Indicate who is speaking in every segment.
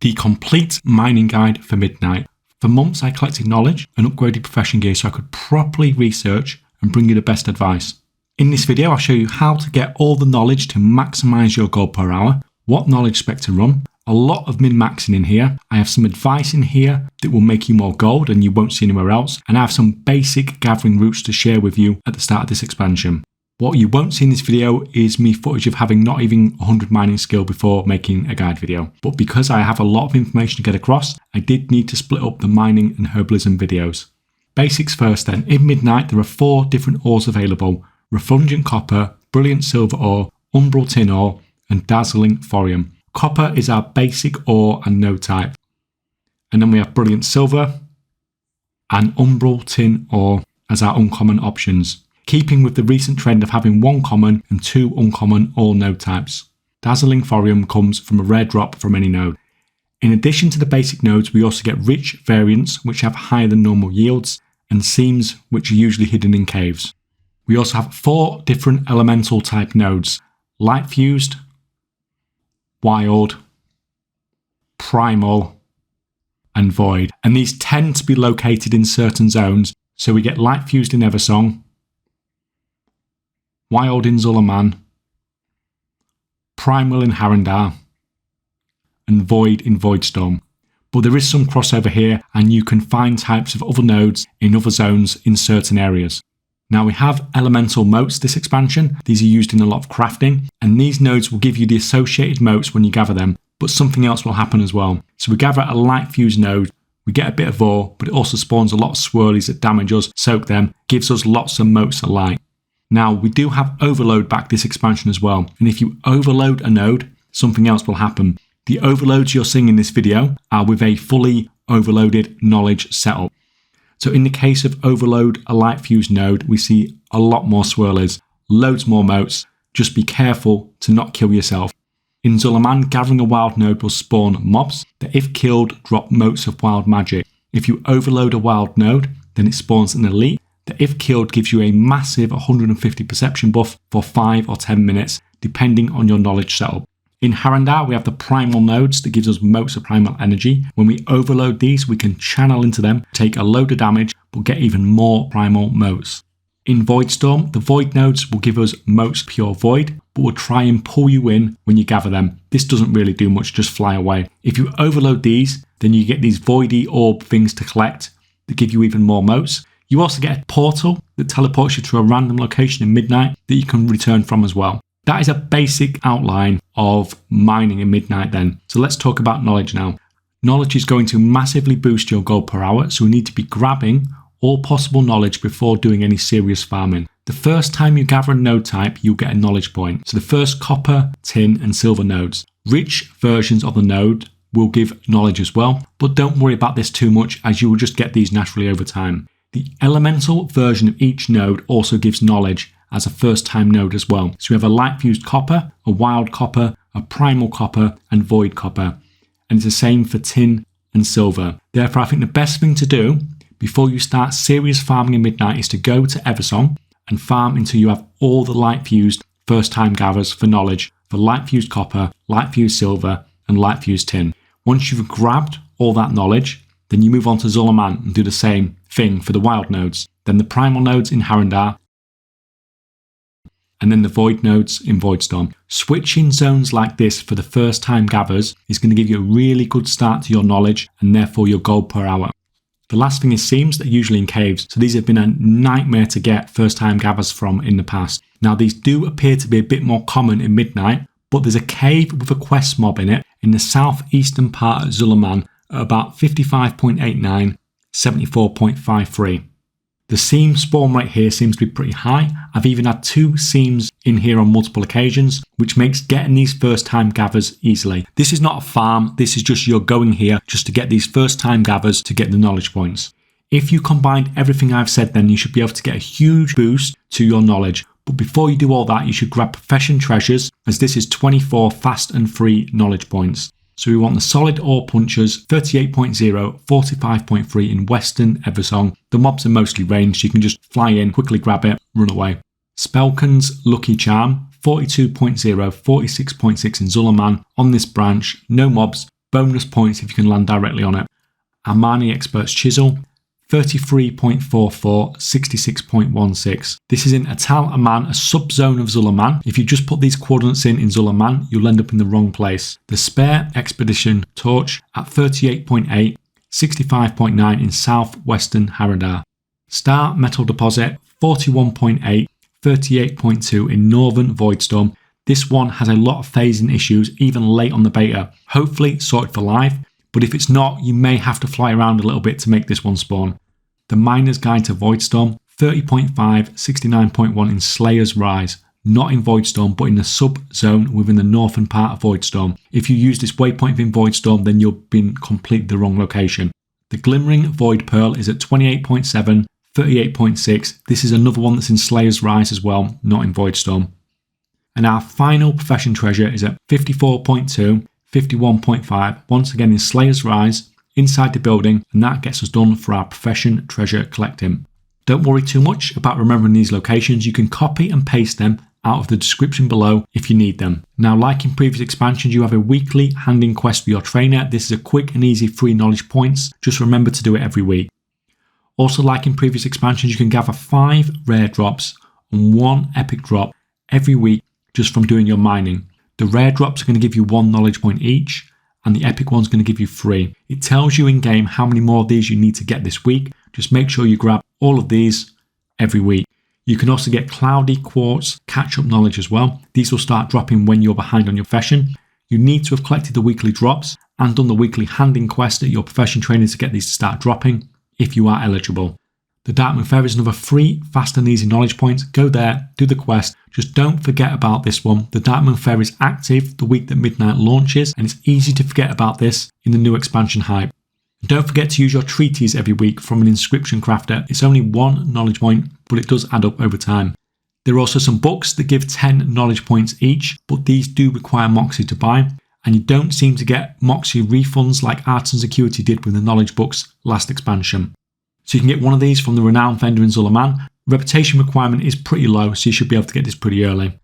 Speaker 1: the complete mining guide for Midnight. For months I collected knowledge and upgraded profession gear so I could properly research and bring you the best advice. In this video I'll show you how to get all the knowledge to maximise your gold per hour, what knowledge spec to run, a lot of min-maxing in here. I have some advice in here that will make you more gold and you won't see anywhere else, and I have some basic gathering routes to share with you at the start of this expansion. What you won't see in this video is me footage of having not even 100 mining skill before making a guide video, but because I have a lot of information to get across, I did need to split up the mining and herbalism videos. Basics first then. In Midnight there are 4 different ores available: Refulgent Copper, Brilliant Silver Ore, Umbral Tin Ore and Dazzling Thorium. Copper is our basic ore and node type. And then we have Brilliant Silver and Umbral Tin Ore as our uncommon options, keeping with the recent trend of having 1 common and 2 uncommon ore node types. Dazzling Thorium comes from a rare drop from any node. In addition to the basic nodes, we also get rich variants which have higher than normal yields and seams which are usually hidden in caves. We also have 4 different elemental type nodes: Light Fused, Wild, Primal and Void, and these tend to be located in certain zones. So we get Light Fused in Eversong, Wild in Zul'Aman, Primal in Harandar and Void in Voidstorm. But there is some crossover here and you can find types of other nodes in other zones in certain areas. Now we have elemental moats this expansion. These are used in a lot of crafting, and these nodes will give you the associated moats when you gather them, but something else will happen as well. So we gather a light fused node, we get a bit of ore, but it also spawns a lot of swirlies that damage us, soak them, gives us lots of moats of light. Now we do have overload back this expansion as well, and if you overload a node, something else will happen. The overloads you're seeing in this video are with a fully overloaded knowledge setup. So in the case of overload a light fused node, we see a lot more swirlers, loads more moats. Just be careful to not kill yourself. In Zul'Aman, gathering a wild node will spawn mobs that if killed drop moats of wild magic. If you overload a wild node, then it spawns an elite that if killed gives you a massive 150 perception buff for 5 or 10 minutes, depending on your knowledge setup. In Harandar, we have the primal nodes that gives us moats of primal energy. When we overload these, we can channel into them, take a load of damage, but get even more primal moats. In Voidstorm, the void nodes will give us moats pure void, but will try and pull you in when you gather them. This doesn't really do much, just fly away. If you overload these, then you get these voidy orb things to collect that give you even more moats. You also get a portal that teleports you to a random location in Midnight that you can return from as well. That is a basic outline of mining in Midnight then. So let's talk about knowledge now. Knowledge is going to massively boost your gold per hour, so we need to be grabbing all possible knowledge before doing any serious farming. The first time you gather a node type, you'll get a knowledge point. So the first copper, tin and silver nodes. Rich versions of the node will give knowledge as well, but don't worry about this too much as you will just get these naturally over time. The elemental version of each node also gives knowledge as a first time node as well. So we have a light fused copper, a wild copper, a primal copper and void copper. And it's the same for tin and silver. Therefore I think the best thing to do before you start serious farming in Midnight is to go to Eversong and farm until you have all the light fused first time gatherers for knowledge for light fused copper, light fused silver and light fused tin. Once you've grabbed all that knowledge, then you move on to Zul'Aman and do the same thing for the wild nodes. Then the primal nodes in Harandar, and then the void nodes in Voidstorm. Switching zones like this for the first time gatherers is going to give you a really good start to your knowledge and therefore your gold per hour. The last thing is seams that are usually in caves, so these have been a nightmare to get first time gatherers from in the past. Now these do appear to be a bit more common in Midnight, but there's a cave with a quest mob in it in the southeastern part of Zul'Aman at about 55.89, 74.53. The seam spawn rate here seems to be pretty high. I've even had 2 seams in here on multiple occasions, which makes getting these first time gatherers easily. This is not a farm, this is just you're going here just to get these first time gatherers to get the knowledge points. If you combine everything I've said, then you should be able to get a huge boost to your knowledge. But before you do all that, you should grab profession treasures, as this is 24 fast and free knowledge points. So we want the solid ore punchers, 38.0, 45.3 in Western Eversong. The mobs are mostly ranged, you can just fly in, quickly grab it, run away. Spelunker's Lucky Charm, 42.0, 46.6 in Zul'Aman. On this branch, no mobs, bonus points if you can land directly on it. Amani Expert's Chisel, 33.44, 66.16. This is in Atal'Aman, a sub-zone of Zul'Aman. If you just put these coordinates in Zul'Aman, you'll end up in the wrong place. The Spare Expedition Torch at 38.8, 65.9 in southwestern Harandar. Star Metal Deposit, 41.8, 38.2 in northern Voidstorm. This one has a lot of phasing issues even late on the beta. Hopefully sorted for live, but if it's not, you may have to fly around a little bit to make this one spawn. The Miner's Guide to Voidstorm, 30.5, 69.1 in Slayer's Rise. Not in Voidstorm, but in the sub-zone within the northern part of Voidstorm. If you use this waypoint within Voidstorm, then you'll be in completely the wrong location. The Glimmering Void Pearl is at 28.7, 38.6. This is another one that's in Slayer's Rise as well, not in Voidstorm. And our final profession treasure is at 54.2, 51.5, once again in Slayer's Rise, inside the building, and that gets us done for our profession treasure collecting. Don't worry too much about remembering these locations. You can copy and paste them out of the description below if you need them. Now, like in previous expansions, you have a weekly handing quest for your trainer. This is a quick and easy 3 knowledge points. Just remember to do it every week. Also, like in previous expansions, you can gather 5 rare drops and 1 epic drop every week just from doing your mining. The rare drops are going to give you 1 knowledge point each, and the epic one's going to give you 3. It tells you in game how many more of these you need to get this week. Just make sure you grab all of these every week. You can also get Cloudy Quartz catch-up knowledge as well. These will start dropping when you're behind on your profession. You need to have collected the weekly drops and done the weekly handing quest at your profession trainer to get these to start dropping if you are eligible. The Darkmoon Fair is another 3 fast and easy knowledge points. Go there, do the quest. Just don't forget about this one. The Darkmoon Fair is active the week that Midnight launches, and it's easy to forget about this in the new expansion hype. And don't forget to use your treaties every week from an inscription crafter. It's only 1 knowledge point, but it does add up over time. There are also some books that give 10 knowledge points each, but these do require Moxie to buy, and you don't seem to get Moxie refunds like Arts and Security did with the knowledge books last expansion. So you can get one of these from the renowned vendor in Zul'Aman. Reputation requirement is pretty low, so you should be able to get this pretty early.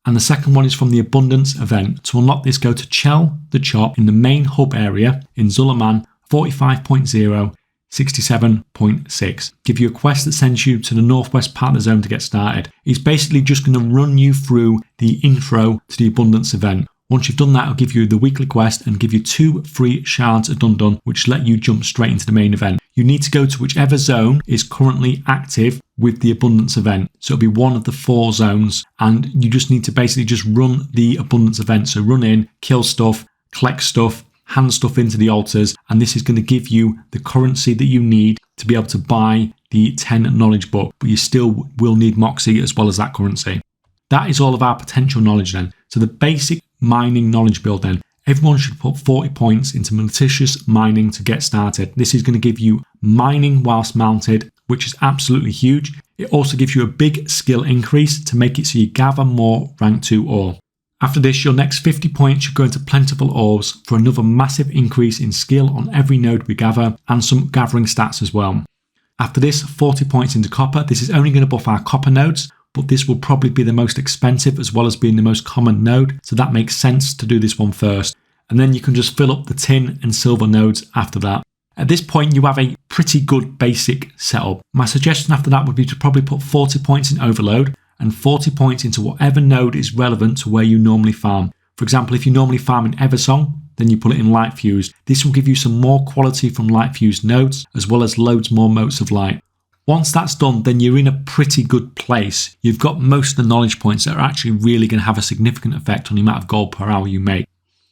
Speaker 1: And the second one is from the Abundance event. To unlock this, go to Chell the Chop in the main hub area in Zul'Aman, 45.0, 67.6. Give you a quest that sends you to the northwest part of the zone to get started. It's basically just going to run you through the intro to the Abundance event. Once you've done that, it'll give you the weekly quest and give you 2 free shards of Dun which let you jump straight into the main event. You need to go to whichever zone is currently active with the Abundance event. So it'll be one of the 4 zones, and you just need to basically just run the Abundance event. So run in, kill stuff, collect stuff, hand stuff into the altars, and this is going to give you the currency that you need to be able to buy the 10 knowledge book, but you still will need Moxie as well as that currency. That is all of our potential knowledge then. So the basic mining knowledge build then. Everyone should put 40 points into malicious mining to get started. This is going to give you mining whilst mounted, which is absolutely huge. It also gives you a big skill increase to make it so you gather more rank 2 ore. After this, your next 50 points should go into plentiful ores for another massive increase in skill on every node we gather and some gathering stats as well. After this, 40 points into copper. This is only going to buff our copper nodes, but this will probably be the most expensive as well as being the most common node, so that makes sense to do this one first. And then you can just fill up the tin and silver nodes after that. At this point, you have a pretty good basic setup. My suggestion after that would be to probably put 40 points in Overload and 40 points into whatever node is relevant to where you normally farm. For example, if you normally farm in Eversong, then you put it in Light Fuse. This will give you some more quality from Light Fuse nodes, as well as loads more motes of light. Once that's done, then you're in a pretty good place. You've got most of the knowledge points that are actually really going to have a significant effect on the amount of gold per hour you make.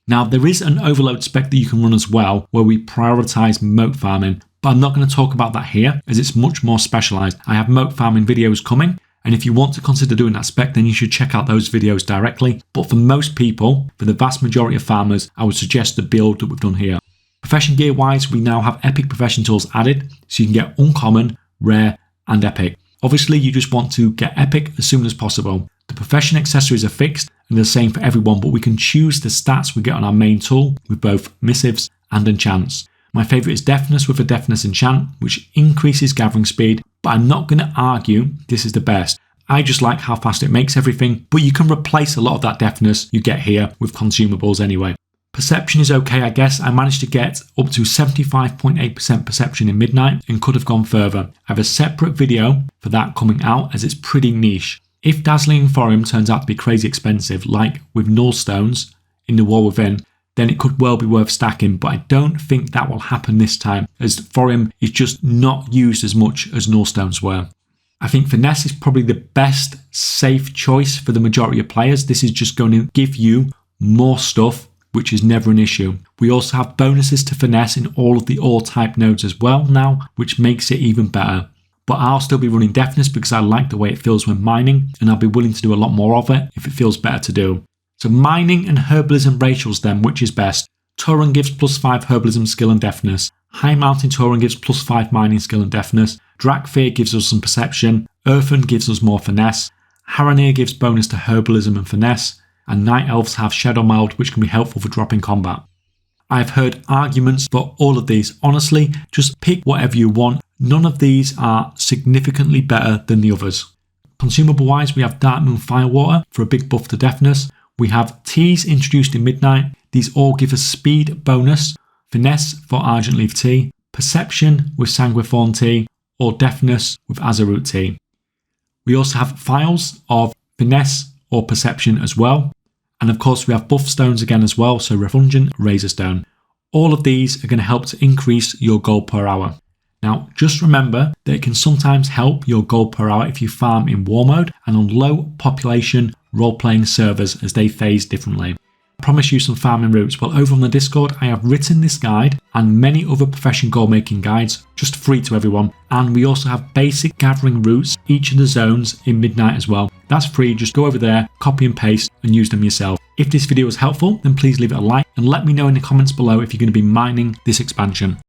Speaker 1: Now, there is an overload spec that you can run as well, where we prioritize mote farming, but I'm not going to talk about that here, as it's much more specialized. I have mote farming videos coming, and if you want to consider doing that spec, then you should check out those videos directly. But for most people, for the vast majority of farmers, I would suggest the build that we've done here. Profession gear wise, we now have epic profession tools added, so you can get uncommon, rare, and epic. Obviously, you just want to get epic as soon as possible. The profession accessories are fixed and they're the same for everyone, but we can choose the stats we get on our main tool with both missives and enchants. My favourite is deafness with a deafness enchant, which increases gathering speed, but I'm not going to argue this is the best. I just like how fast it makes everything, but you can replace a lot of that deafness you get here with consumables anyway. Perception is okay, I guess. I managed to get up to 75.8% perception in Midnight and could have gone further. I have a separate video for that coming out as it's pretty niche. If Dazzling Thorium turns out to be crazy expensive, like with Nullstones in the War Within, then it could well be worth stacking, but I don't think that will happen this time, as Thorium is just not used as much as Nullstones were. I think Finesse is probably the best safe choice for the majority of players. This is just going to give you more stuff, which is never an issue. We also have bonuses to Finesse in all of the ore type nodes as well now, which makes it even better. But I'll still be running Deafness because I like the way it feels when mining, and I'll be willing to do a lot more of it if it feels better to do. So mining and herbalism ratios then, which is best? Tauren gives +5 herbalism skill and deafness. High Mountain Tauren gives +5 mining skill and deafness. Drakfir gives us some perception. Earthen gives us more finesse. Harandar gives bonus to herbalism and finesse. And Night Elves have Shadow Mild, which can be helpful for dropping combat. I've heard arguments for all of these. Honestly, just pick whatever you want. None of these are significantly better than the others. Consumable wise, we have Dark Moon Firewater for a big buff to deafness. We have teas introduced in Midnight. These all give us speed bonus, finesse for Argent Leaf tea, perception with Sanguithorn tea, or deafness with Azerut tea. We also have files of finesse or perception as well. And of course we have buff stones again as well, so Refulgent, Razor Stone. All of these are going to help to increase your gold per hour. Now just remember that it can sometimes help your gold per hour if you farm in war mode and on low population role-playing servers as they phase differently. I promise you some farming routes. Well, over on the Discord I have written this guide and many other profession gold making guides just free to everyone, and we also have basic gathering routes each of the zones in Midnight as well. That's free, just go over there, copy and paste and use them yourself. If this video was helpful then please leave it a like and let me know in the comments below if you're going to be mining this expansion.